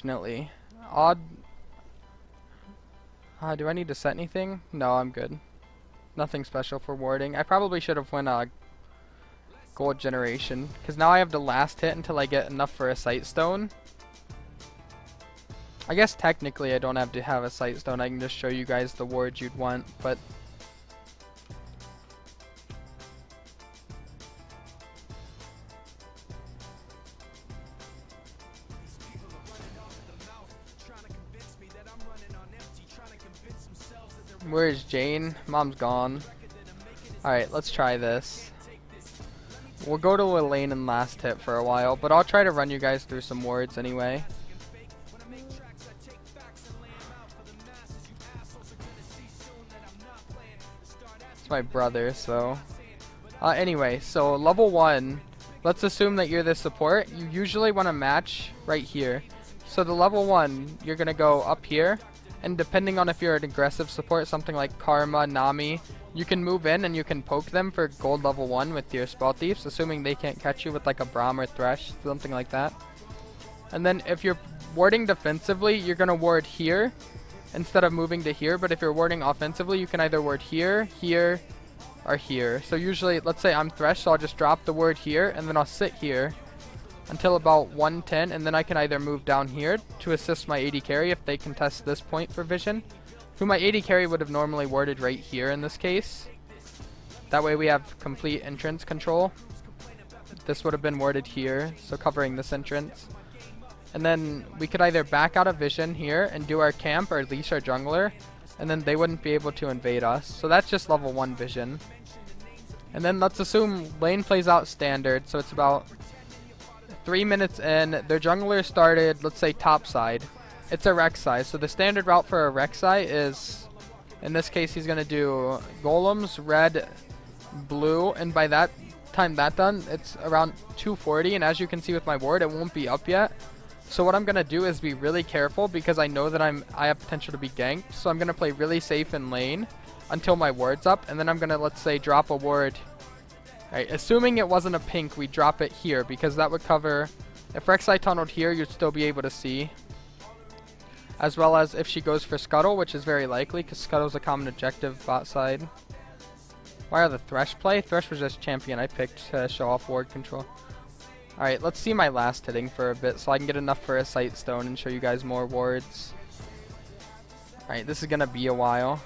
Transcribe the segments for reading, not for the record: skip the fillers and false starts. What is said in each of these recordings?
unfortunately. Odd. Do I need to set anything? No, I'm good. Nothing special for warding. I probably should have went gold generation, because now I have the last hit until I get enough for a sight stone. I guess technically I don't have to have a sight stone. I can just show you guys the wards you'd want, but where's Jane? Mom's gone. Alright, let's try this. We'll go to a lane and last hit for a while, but I'll try to run you guys through some wards anyway. It's my brother, so... anyway, so level 1, let's assume that you're the support. You usually want to match right here. So the level 1, you're going to go up here. And depending on if you're an aggressive support, something like Karma, Nami, you can move in and you can poke them for gold level 1 with your spell thieves, assuming they can't catch you with like a Braum or Thresh, something like that. And then if you're warding defensively, you're going to ward here instead of moving to here. But if you're warding offensively, you can either ward here, here, or here. So usually, let's say I'm Thresh, so I'll just drop the ward here and then I'll sit here until about 110, and then I can either move down here to assist my AD carry if they contest this point for vision, who my AD carry would have normally warded right here in this case. That way we have complete entrance control. This would have been warded here, so covering this entrance. And then we could either back out of vision here and do our camp or leash our jungler, and then they wouldn't be able to invade us. So that's just level 1 vision. And then let's assume lane plays out standard, so it's about 3 minutes in, their jungler started, let's say, top side. It's a Rek'Sai, so the standard route for a Rek'Sai is, in this case, he's going to do golems, red, blue, and by that time that's done, it's around 240, and as you can see with my ward, it won't be up yet. So what I'm going to do is be really careful, because I know that I have potential to be ganked, so I'm going to play really safe in lane until my ward's up, and then I'm going to, let's say, drop a ward. Alright, assuming it wasn't a pink, we drop it here, because that would cover, if Rek'Sai tunneled here, you'd still be able to see. As well as if she goes for Scuttle, which is very likely, because Scuttle's a common objective bot side. Why are the Thresh play? Thresh was just champion I picked to show off ward control. Alright, let's see my last hitting for a bit, so I can get enough for a sight stone and show you guys more wards. Alright, this is gonna be a while.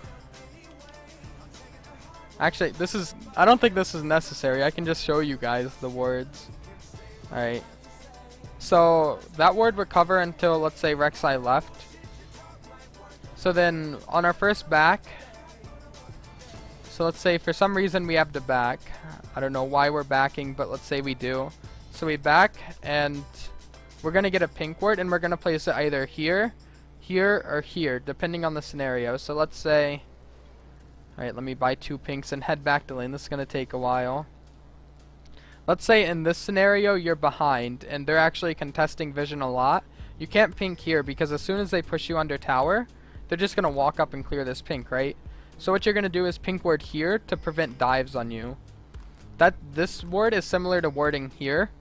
Actually, I don't think this is necessary. I can just show you guys the wards. Alright. So, that ward would cover until, let's say, Rek'Sai left. So then, on our first back, so let's say for some reason we have to back. I don't know why we're backing, but let's say we do. So we back, and we're going to get a pink ward, and we're going to place it either here, here, or here, depending on the scenario. So let's say... Alright, let me buy 2 pinks and head back to lane. This is going to take a while. Let's say in this scenario you're behind and they're actually contesting vision a lot. You can't pink here because as soon as they push you under tower, they're just going to walk up and clear this pink, right? So what you're going to do is pink ward here to prevent dives on you. This ward is similar to warding here.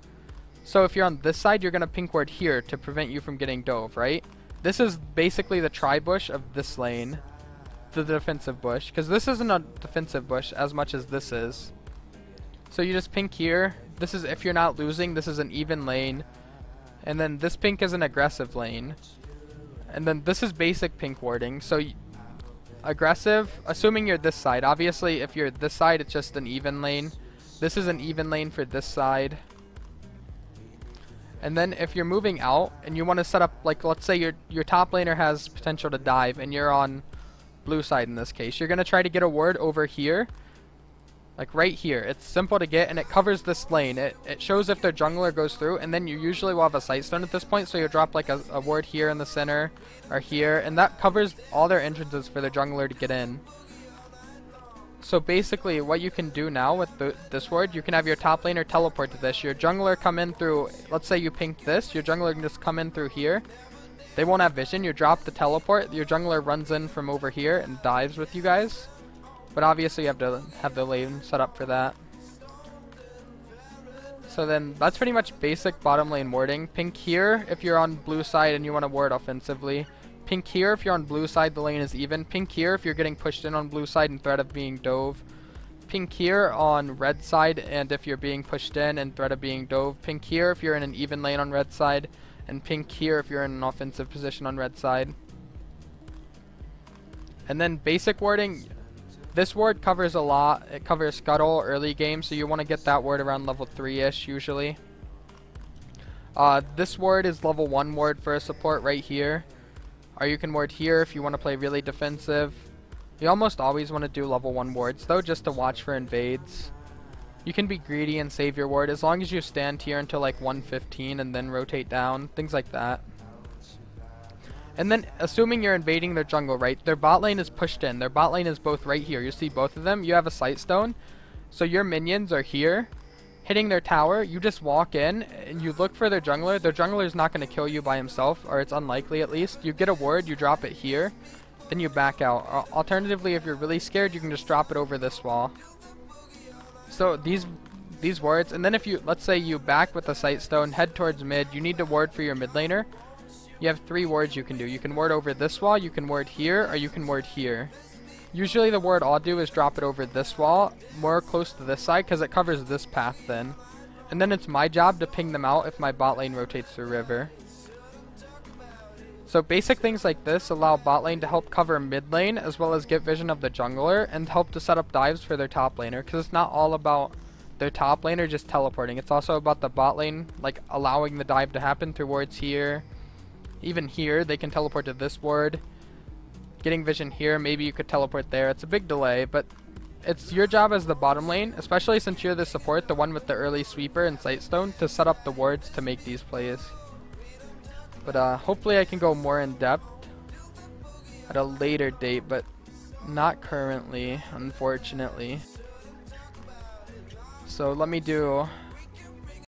So if you're on this side, you're going to pink ward here to prevent you from getting dove, right? This is basically the tri-bush of this lane. The defensive bush, because this isn't a defensive bush as much as this is. So you just pink here. This is if you're not losing. This is an even lane, and then this pink is an aggressive lane, and then this is basic pink warding. So aggressive, assuming you're this side. Obviously, if you're this side, it's just an even lane. This is an even lane for this side. And then if you're moving out and you want to set up, like, let's say your top laner has potential to dive, and you're on blue side in this case, you're going to try to get a ward over here, like right here. It's simple to get and it covers this lane. It shows if their jungler goes through, and then you usually will have a sight stone at this point, so you'll drop like a ward here in the center or here, and that covers all their entrances for their jungler to get in. So basically what you can do now with this ward, you can have your top laner teleport to this, your jungler come in through, let's say you pink this, your jungler can just come in through here. They won't have vision. You drop the teleport. Your jungler runs in from over here and dives with you guys. But obviously you have to have the lane set up for that. So then that's pretty much basic bottom lane warding. Pink here if you're on blue side and you want to ward offensively. Pink here if you're on blue side, the lane is even. Pink here if you're getting pushed in on blue side in threat of being dove. Pink here on red side and if you're being pushed in and threat of being dove. Pink here if you're in an even lane on red side. And pink here if you're in an offensive position on red side. And then basic warding. This ward covers a lot. It covers scuttle early game, so you want to get that ward around level 3-ish usually. This ward is level 1 ward for a support right here. Or you can ward here if you want to play really defensive. You almost always want to do level 1 wards though, just to watch for invades. You can be greedy and save your ward as long as you stand here until like 115 and then rotate down, things like that. And then assuming you're invading their jungle, right, their bot lane is pushed in. Their bot lane is both right here. You see both of them. You have a sight stone. So your minions are here hitting their tower. You just walk in and you look for their jungler. Their jungler is not going to kill you by himself, or it's unlikely at least. You get a ward, you drop it here, then you back out. Alternatively, if you're really scared, you can just drop it over this wall. So these wards, and then if you, let's say you back with a sight stone, head towards mid, you need to ward for your mid laner. You have 3 wards you can do. You can ward over this wall, you can ward here, or you can ward here. Usually the ward I'll do is drop it over this wall, more close to this side, because it covers this path then. And then it's my job to ping them out if my bot lane rotates the river. So basic things like this allow bot lane to help cover mid lane, as well as get vision of the jungler, and help to set up dives for their top laner, because it's not all about their top laner just teleporting. It's also about the bot lane, like allowing the dive to happen through wards here. Even here, they can teleport to this ward. Getting vision here, maybe you could teleport there. It's a big delay, but it's your job as the bottom lane, especially since you're the support, the one with the early sweeper and sightstone, to set up the wards to make these plays. But hopefully I can go more in depth at a later date, but not currently, unfortunately. So let me do